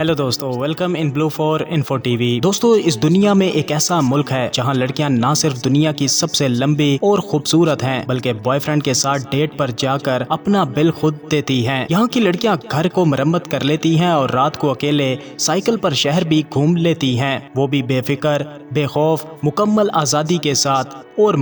Hello दोस्तों, welcome in blue for info TV. दोस्तों, इस दुनिया में एक ऐसा मुल्क है जहां लड़कियां ना सिर्फ दुनिया की सबसे लंबी और खूबसूरत हैं, बल्कि बॉयफ्रेंड के साथ डेट पर जाकर अपना बिल खुद देती हैं। यहाँ की लड़कियां घर को मरम्मत कर लेती हैं और रात को अकेले साइकिल पर शहर भी घूम लेती हैं, वो भी बेफिक्र, बेखौफ, मुकम्मल आज़ादी के साथ। और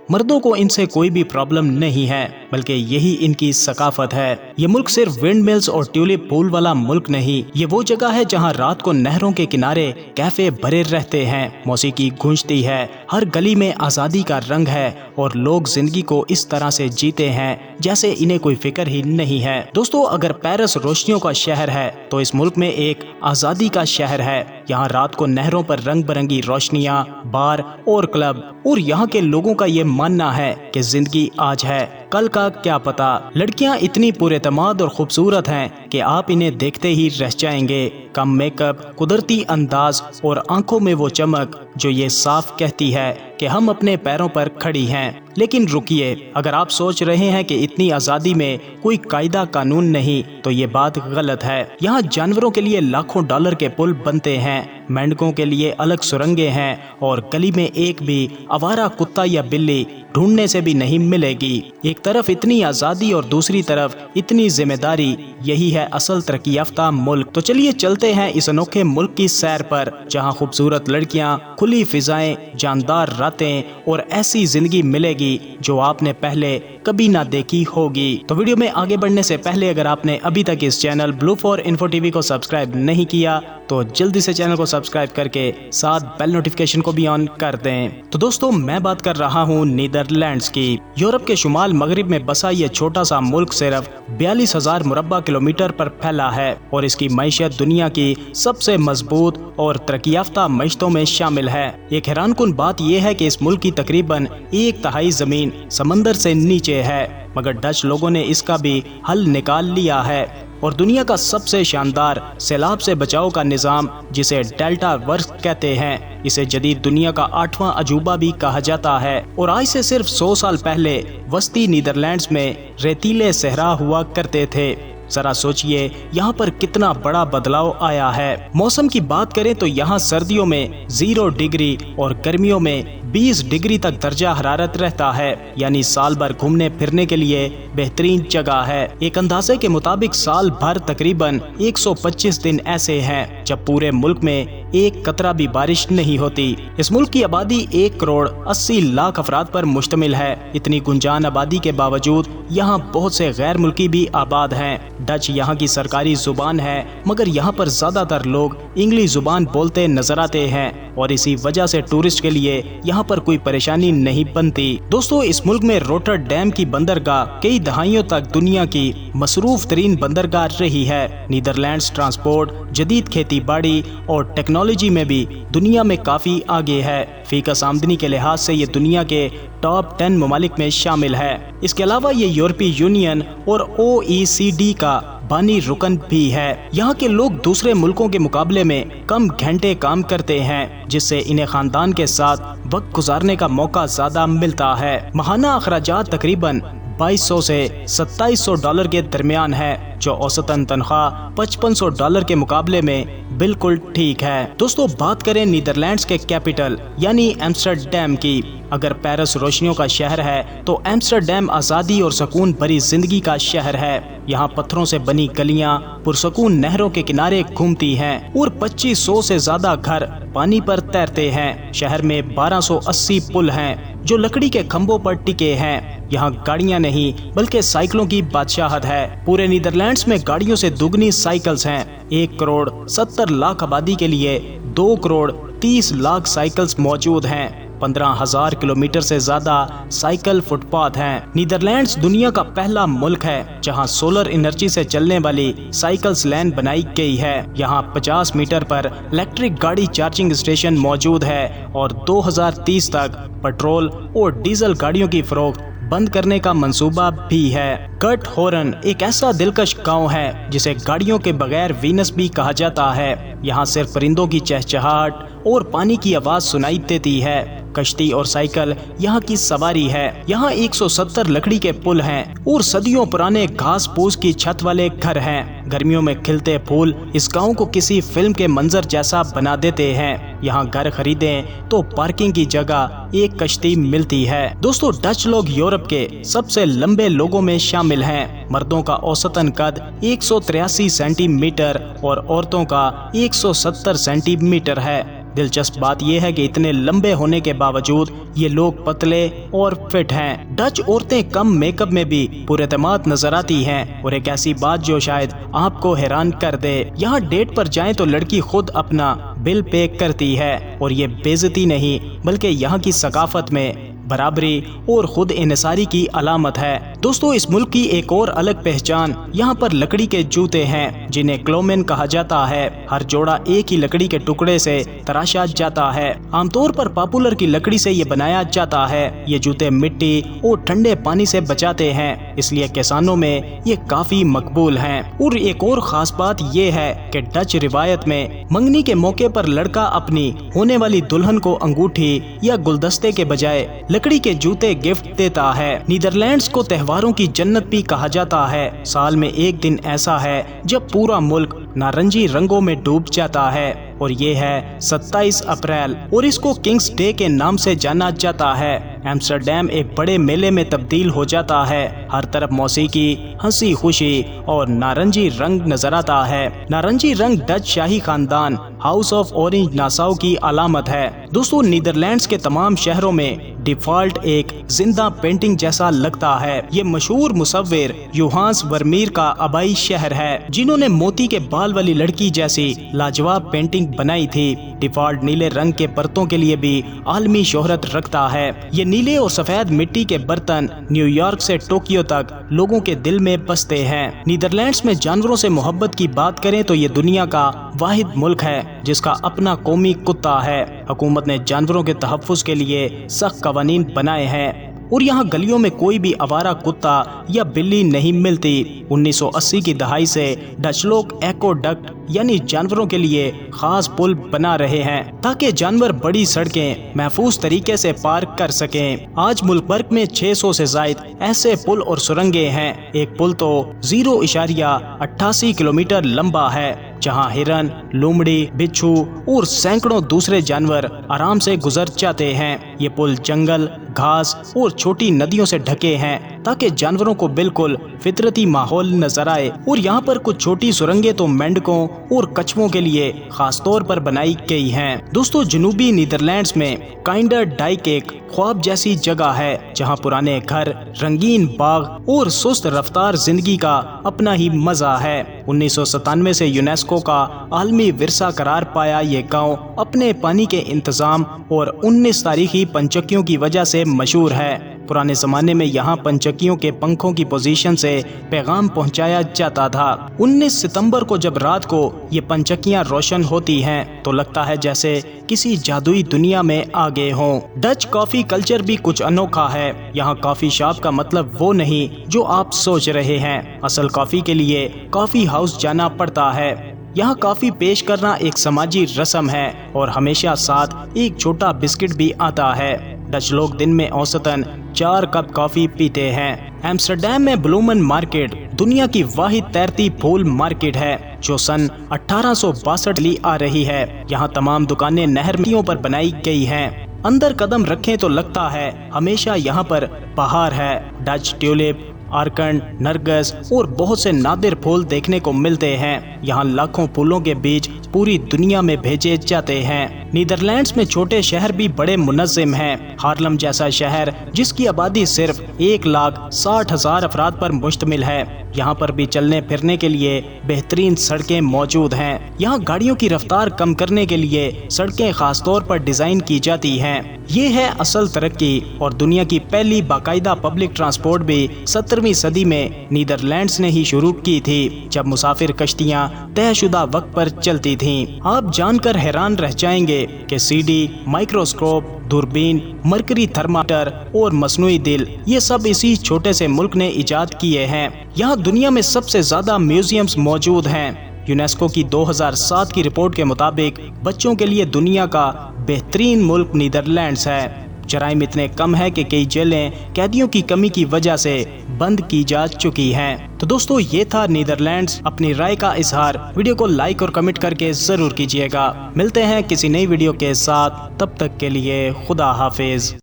मर्दों को इनसे कोई भी प्रॉब्लम नहीं है, बल्कि यही इनकी सकाफत है। ये मुल्क सिर्फ विंड मिल्स और ट्यूलिप पूल वाला मुल्क नहीं, ये वो जगह है जहां रात को नहरों के किनारे कैफे भरे रहते हैं, मौसीकी गूंजती है, हर गली में आज़ादी का रंग है और लोग जिंदगी को इस तरह से जीते हैं जैसे इन्हें कोई फिक्र ही नहीं है। दोस्तों, अगर पेरिस रोशनियों का शहर है तो इस मुल्क में एक आज़ादी का शहर है। यहाँ रात को नहरों पर रंग बिरंगी रोशनियाँ, बार और क्लब, और यहाँ के लोगों का ये मानना है कि जिंदगी आज है, कल का क्या पता। लड़कियां इतनी पुरएतमाद और खूबसूरत हैं कि आप इन्हें देखते ही रह जाएंगे। कम मेकअप, कुदरती अंदाज और आंखों में वो चमक जो ये साफ कहती है कि हम अपने पैरों पर खड़ी हैं। लेकिन रुकिए, अगर आप सोच रहे हैं कि इतनी आज़ादी में कोई कायदा कानून नहीं, तो ये बात गलत है। यहाँ जानवरों के लिए लाखों डॉलर के पुल बनते हैं, मेंढकों के लिए अलग सुरंगें हैं और गली में एक भी आवारा कुत्ता या बिल्ली ढूंढने से भी नहीं मिलेगी। एक तरफ इतनी आज़ादी और दूसरी तरफ इतनी जिम्मेदारी, यही है असल तरक्की याफ्ता मुल्क। तो चलिए चलते हैं इस अनोखे मुल्क की सैर पर, जहाँ खूबसूरत लड़कियाँ, खुली फिजाएं, जानदार रातें और ऐसी जिंदगी मिलेगी जो आपने पहले कभी ना देखी होगी। तो वीडियो में आगे बढ़ने से पहले अगर आपने अभी तक इस channel blue for info TV को सब्सक्राइब नहीं किया तो जल्दी से चैनल को सब्सक्राइब करके साथ बेल नोटिफिकेशन को भी ऑन कर दें। तो दोस्तों, मैं बात कर रहा हूँ नीदरलैंड्स की। यूरोप के शुमाल मगरिब में बसा ये छोटा सा मुल्क सिर्फ 42,000 मुरब्बा किलोमीटर पर फैला है और इसकी मईशत दुनिया की सबसे मजबूत और तरक्की याफ्ता मईशतों में शामिल है। एक हैरानकुन बात यह है कि इस मुल्क की तकरीबन 1/3 जमीन समंदर से नीचे है, मगर डच लोगों ने इसका भी हल निकाल लिया है और दुनिया का सबसे शानदार सैलाब से बचाव का निज़ाम, जिसे डेल्टा वर्क कहते हैं, इसे जदीद दुनिया का 8वां अजूबा भी कहा जाता है। और आज से सिर्फ 100 साल पहले वस्ती नीदरलैंड्स में रेतीले सहरा हुआ करते थे। जरा सोचिए यहाँ पर कितना बड़ा बदलाव आया है। मौसम की बात करें तो यहाँ सर्दियों में 0 डिग्री और गर्मियों में 20 डिग्री तक दर्जा हरारत रहता है, यानी साल भर घूमने फिरने के लिए बेहतरीन जगह है। एक अंदाजे के मुताबिक साल भर तकरीबन 125 दिन ऐसे हैं जब पूरे मुल्क में एक कतरा भी बारिश नहीं होती। इस मुल्क की आबादी 1 करोड़ 80 लाख अफराद पर मुश्तमिल है। इतनी गुंजान आबादी के बावजूद यहाँ बहुत से गैर मुल्की भी आबाद हैं। डच यहाँ की सरकारी जुबान है, मगर यहाँ पर ज्यादातर लोग इंग्लिश जुबान बोलते नजर आते हैं और इसी वजह से टूरिस्ट के लिए यहाँ पर कोई परेशानी नहीं बनती। दोस्तों, इस मुल्क में रोटरडैम की बंदरगाह कई दहाइयों तक दुनिया की मसरूफ तरीन बंदरगाह रही है। नीदरलैंड्स ट्रांसपोर्ट, जदीद खेती बाड़ी और टेक्नोलॉजी में भी दुनिया में काफी आगे है। फीकस आमदनी के लिहाज से ये दुनिया के टॉप 10 ममालिक में शामिल है। इसके अलावा ये यूरोपीय यूनियन और OECD का बानी रुकन भी है। यहाँ के लोग दूसरे मुल्कों के मुकाबले में कम घंटे काम करते हैं, जिससे इन्हें खानदान के साथ वक्त गुजारने का मौका ज्यादा मिलता है। माहाना अखराजात तकरीबन 2200 से 2700 डॉलर के दरमियान है, जो औसतन तनख्वाह 5500 डॉलर के मुकाबले में बिल्कुल ठीक है। दोस्तों, बात करें नीदरलैंड्स के कैपिटल यानी एम्स्टर्डम की। अगर पेरिस रोशनियों का शहर है तो एम्स्टर्डम आज़ादी और सुकून भरी जिंदगी का शहर है। यहाँ पत्थरों से बनी गलियाँ पुरसकून नहरों के किनारे घूमती हैं और 2500 से ज्यादा घर पानी पर तैरते हैं। शहर में 1280 पुल हैं जो लकड़ी के खंभों पर टिके हैं। यहाँ गाड़ियाँ नहीं बल्कि साइकिलों की बादशाहत है। पूरे नीदरलैंड्स में गाड़ियों से दुगनी साइकिल्स हैं। 1 करोड़ 70 लाख आबादी के लिए 2 करोड़ 30 लाख साइकिल्स मौजूद हैं। 15,000 किलोमीटर से ज्यादा साइकिल फुटपाथ हैं। नीदरलैंड्स दुनिया का पहला मुल्क है जहां सोलर एनर्जी से चलने वाली साइकिल्स लेन बनाई गई है। यहां 50 मीटर पर इलेक्ट्रिक गाड़ी चार्जिंग स्टेशन मौजूद है और 2030 तक पेट्रोल और डीजल गाड़ियों की फरोख्त बंद करने का मंसूबा भी है। कर्ट हॉर्न एक ऐसा दिलकश गांव है जिसे गाड़ियों के बगैर वीनस भी कहा जाता है। यहाँ सिर्फ परिंदों की चहचहाहट और पानी की आवाज सुनाई देती है। कश्ती और साइकिल यहाँ की सवारी है। यहाँ 170 लकड़ी के पुल हैं और सदियों पुराने घास फूस की छत वाले घर हैं। गर्मियों में खिलते फूल इस गांव को किसी फिल्म के मंजर जैसा बना देते हैं। यहाँ घर खरीदें तो पार्किंग की जगह एक कश्ती मिलती है। दोस्तों, डच लोग यूरोप के सबसे लंबे लोगों में शामिल हैं। मर्दों का औसतन कद 183 सेंटीमीटर और औरतों का 170 सेंटीमीटर है। दिलचस्प बात यह है कि इतने लंबे होने के बावजूद ये लोग पतले और फिट हैं। डच औरतें कम मेकअप में भी पुरएतमाद नजर आती हैं। और एक ऐसी बात जो शायद आपको हैरान कर दे, यहाँ डेट पर जाएं तो लड़की खुद अपना बिल पे करती है। और ये बेइज्जती नहीं बल्कि यहाँ की सकाफत में बराबरी और खुद इन्सारी की अलामत है। दोस्तों, इस मुल्क की एक और अलग पहचान यहाँ पर लकड़ी के जूते हैं जिन्हें क्लोमेन कहा जाता है। हर जोड़ा एक ही लकड़ी के टुकड़े से तराशा जाता है। आमतौर पर पॉपुलर की लकड़ी से ये बनाया जाता है। ये जूते मिट्टी और ठंडे पानी से बचाते हैं, इसलिए किसानों में ये काफी मकबूल हैं। और एक और खास बात ये है कि डच रिवायत में मंगनी के मौके पर लड़का अपनी होने वाली दुल्हन को अंगूठी या गुलदस्ते के बजाय लकड़ी के जूते गिफ्ट देता है। नीदरलैंड्स को त्योहारों की जन्नत भी कहा जाता है। साल में एक दिन ऐसा है जब पूरा मुल्क नारंगी रंगों में डूब जाता है और ये है 27 अप्रैल और इसको किंग्स डे के नाम से जाना जाता है। एम्स्टर्डम एक बड़े मेले में तब्दील हो जाता है। हर तरफ मौसीकी, हंसी खुशी और नारंगी रंग नजर आता है। नारंगी रंग डच शाही खानदान हाउस ऑफ ऑरेंज नासाउ की अलामत है। दोस्तों, नीदरलैंड्स के तमाम शहरों में डिफॉल्ट एक जिंदा पेंटिंग जैसा लगता है। ये मशहूर मुसव्विर योहान्स वर्मीर का आबाई शहर है, जिन्होंने मोती के बाल वाली लड़की जैसी लाजवाब पेंटिंग बनाई थी। डिफॉल्ट नीले रंग के बर्तनों के लिए भी आलमी शोहरत रखता है। ये नीले और सफेद मिट्टी के बर्तन न्यूयॉर्क से टोक्यो तक लोगों के दिल में बसते हैं। नीदरलैंड्स में जानवरों से मोहब्बत की बात करें तो ये दुनिया का वाहिद मुल्क है जिसका अपना कौमी कुत्ता है। हुकूमत ने जानवरों के तहफ़्फ़ुज़ के लिए सख्त कवानीन बनाए हैं और यहाँ गलियों में कोई भी आवारा कुत्ता या बिल्ली नहीं मिलती। 1980 की दहाई से डच लोग एक्वाडक्ट यानी जानवरों के लिए खास पुल बना रहे हैं ताकि जानवर बड़ी सड़कें महफूज तरीके से पार कर सकें। आज मुल्क भर में 600 से ज्यादा ऐसे पुल और सुरंगें हैं। एक पुल तो 0.88 किलोमीटर लंबा है जहां हिरन, लोमड़ी, बिच्छू और सैकड़ों दूसरे जानवर आराम से गुजर जाते हैं। ये पुल जंगल, घास और छोटी नदियों से ढके हैं ताकि जानवरों को बिल्कुल फितरती माहौल नजर आए। और यहाँ पर कुछ छोटी सुरंगें तो मेंढकों और कछुओं के लिए खास तौर पर बनाई गई हैं। दोस्तों, जनूबी नीदरलैंड्स में काइंडर डाइक एक ख्वाब जैसी जगह है जहाँ पुराने घर, रंगीन बाग और सुस्त रफ्तार जिंदगी का अपना ही मजा है। 1997 से यूनेस्को का आलमी विरसा करार पाया ये गांव अपने पानी के इंतजाम और 19 तारीखी पंचक्कियों की वजह से मशहूर है। पुराने जमाने में यहाँ पंचक्कियों के पंखों की पोजीशन से पैगाम पहुँचाया जाता था। 19 सितंबर को जब रात को ये पंचक्कियाँ रोशन होती हैं तो लगता है जैसे किसी जादुई दुनिया में आ गए हों। डच कॉफी कल्चर भी कुछ अनोखा है। यहाँ कॉफी शॉप का मतलब वो नहीं जो आप सोच रहे हैं। असल कॉफी के लिए कॉफी हाउस जाना पड़ता है। यहाँ कॉफी पेश करना एक समाजी रस्म है और हमेशा साथ एक छोटा बिस्किट भी आता है। डच लोग दिन में औसतन 4 कप कॉफी पीते हैं। एम्स्टर्डम में ब्लूमन मार्केट दुनिया की वाहिद तैरती फूल मार्केट है जो सन 1862 ली आ रही है। यहाँ तमाम दुकानें नहरों पर बनाई गई हैं। अंदर कदम रखें तो लगता है हमेशा यहाँ पर बहार है। डच ट्यूलिप, आर्कन, नरगस और बहुत से नादिर फूल देखने को मिलते हैं। यहाँ लाखों फूलों के बीज पूरी दुनिया में भेजे जाते हैं। नीदरलैंड्स में छोटे शहर भी बड़े मुनज़्ज़म हैं। हार्लम जैसा शहर जिसकी आबादी सिर्फ 1,60,000 अफराद पर मुश्तमिल है। यहाँ पर भी चलने फिरने के लिए बेहतरीन सड़कें मौजूद हैं। यहाँ गाड़ियों की रफ्तार कम करने के लिए सड़कें खास तौर पर डिजाइन की जाती हैं। ये है असल तरक्की। और दुनिया की पहली बाकायदा पब्लिक ट्रांसपोर्ट भी 17वीं सदी में नीदरलैंड्स ने ही शुरू की थी, जब मुसाफिर कश्तियाँ तयशुदा वक्त पर चलती थीं। आप जानकर हैरान रह जाएंगे कि सीडी, माइक्रोस्कोप, दूरबीन, मरकरी थर्मामीटर और मसनूई दिल ये सब इसी छोटे से मुल्क ने इजाद किए हैं। यहाँ दुनिया में सबसे ज्यादा म्यूजियम्स मौजूद हैं। یونیسکو کی 2007 کی رپورٹ کے مطابق بچوں کے لیے دنیا کا بہترین ملک نیدرلینڈز ہے۔ جرائم اتنے کم ہے کہ کئی جیلیں قیدیوں کی کمی کی وجہ سے بند کی جا چکی ہیں۔ تو دوستو یہ تھا نیدرلینڈز، اپنی رائے کا اظہار ویڈیو کو لائک اور کمنٹ کر کے ضرور کیجیے گا۔ ملتے ہیں کسی نئی ویڈیو کے ساتھ، تب تک کے لیے خدا حافظ۔